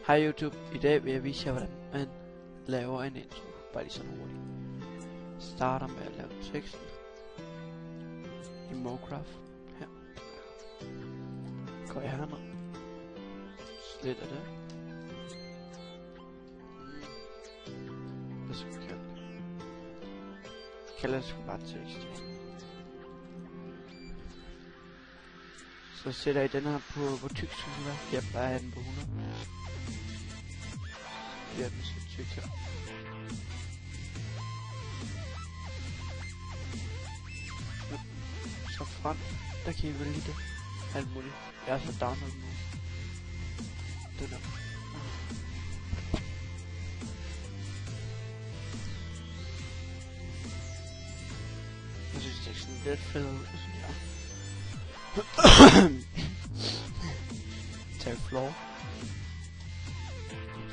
Hej YouTube, i dag vil jeg vise jer, hvordan man laver en intro. Bare lige sådan hurtigt. Starter med at lave teksten i Minecraft. Her. Går jeg herned. Sletter det. Hvad skal vi kalde det? Jeg kalder det sgu bare tekst. Så sætter jeg den her på, hvor tyk synes jeg er. Jeg bare have den på 100. Så bliver den så tyk her. Så frem, der kan I vælge det. Alt muligt. Jeg er så download nu. Den her. Jeg synes teksten er lidt fed ud, synes jeg. Tag floor.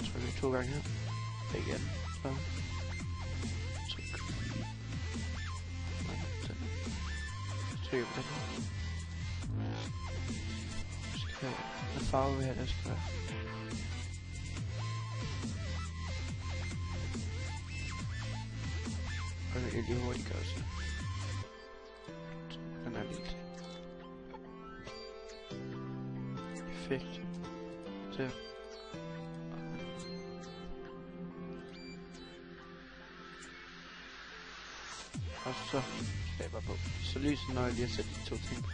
Så trykker vi 2 gange her. Igen. Så. Tryk. Så trykker vi den her. Hvad farve vil jeg have, der skal være? Og det er lige hurtigt gør så. Den er lidt. Effekt. Så. Og så skaber på. Så lyser, når jeg lige har sat de 2 ting.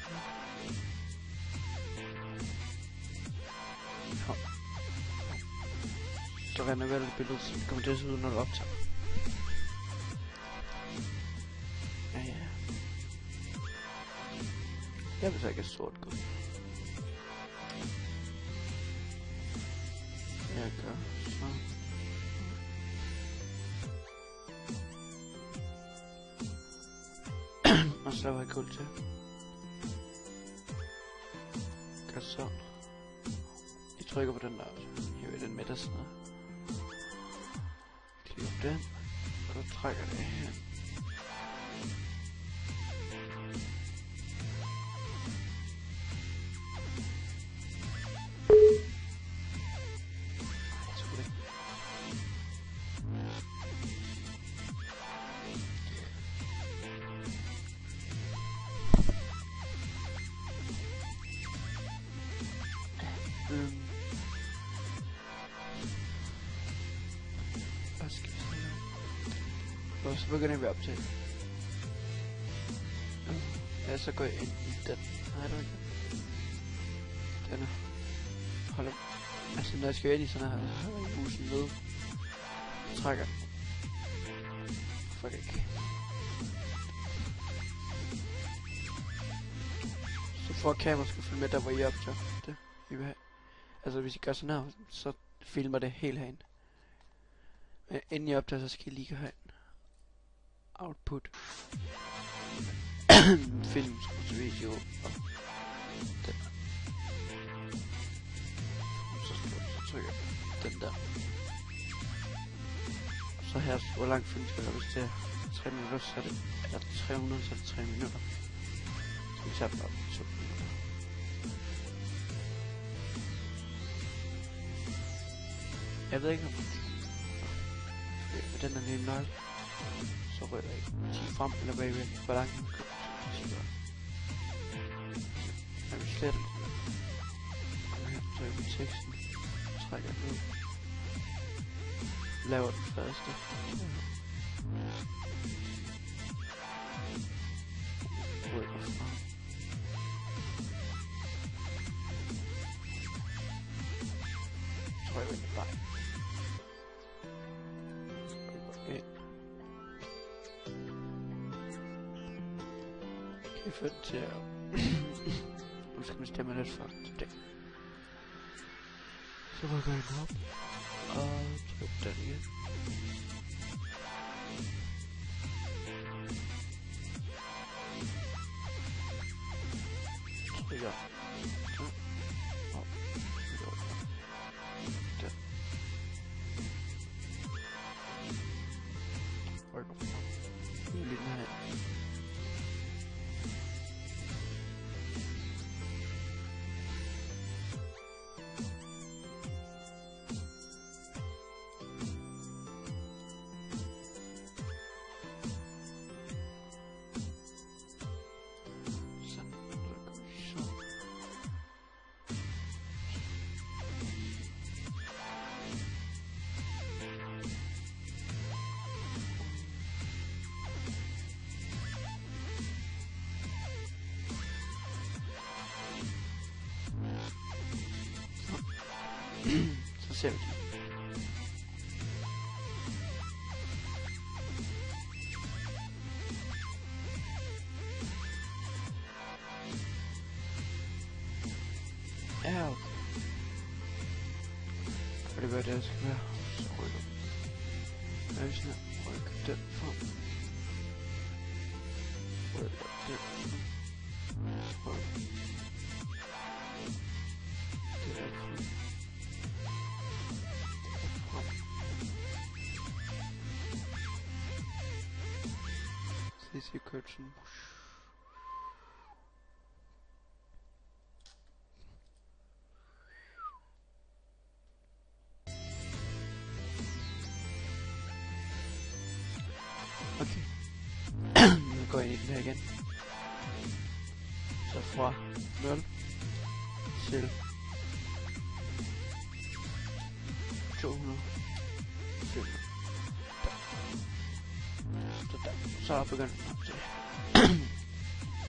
Så renoverer det billedet, så det kommer til at se ud, når du optager. Ja. Jeg vil så ikke have sort guld. Jeg gør så. Og så laver jeg guld til. Gør sådan. Jeg trykker på den der, så hiver den med der sådan noget. Klikker den, og så trækker det her. Og så begynder vi op til. Ja, så går jeg ind i den. Nej, det var ikke den. Den er. Hold op. Altså, når jeg skal ind i sådan her, så har jeg musen nede. Så trækker den. Fuck ikke. Så for at kameraet skal følge med der, hvor I optager det, I vil have. Altså, hvis I gør sådan her, så filmer det helt herinde. Men inden I optager, så skal I lige have output. Film, video og den. Så trykker jeg den der. Og så her, hvor lang film skal der, hvis det er 3 minutter, så er det, eller 300, så er det 3 minutter. Så vi tager bare 2 minutter. Jeg ved ikke om den er lige nøgle. Så rører jeg 10 frem eller bagved. Hvor langt den køber. Jeg vil slette lidt. Og her så jeg på teksten. Trækker den ud. Laver den første. Rykker frem. Trykker den bare. Jeg får den til at... Nu skal man stemme lidt for det. Så rykker jeg den op. Og trykker den igen. Trykker. Den. Rykker frem. Lige den her. Så ser vi det. Ja, okay. Og det var det, der skal være. Så rykker vi. Ja, vi skal rykke den frem. Rykker den frem. Rykker det der frem. CC Curtain. Okay. Nu går jeg ind i den her igen. Så fra 0 til 200. Så der. Så begynder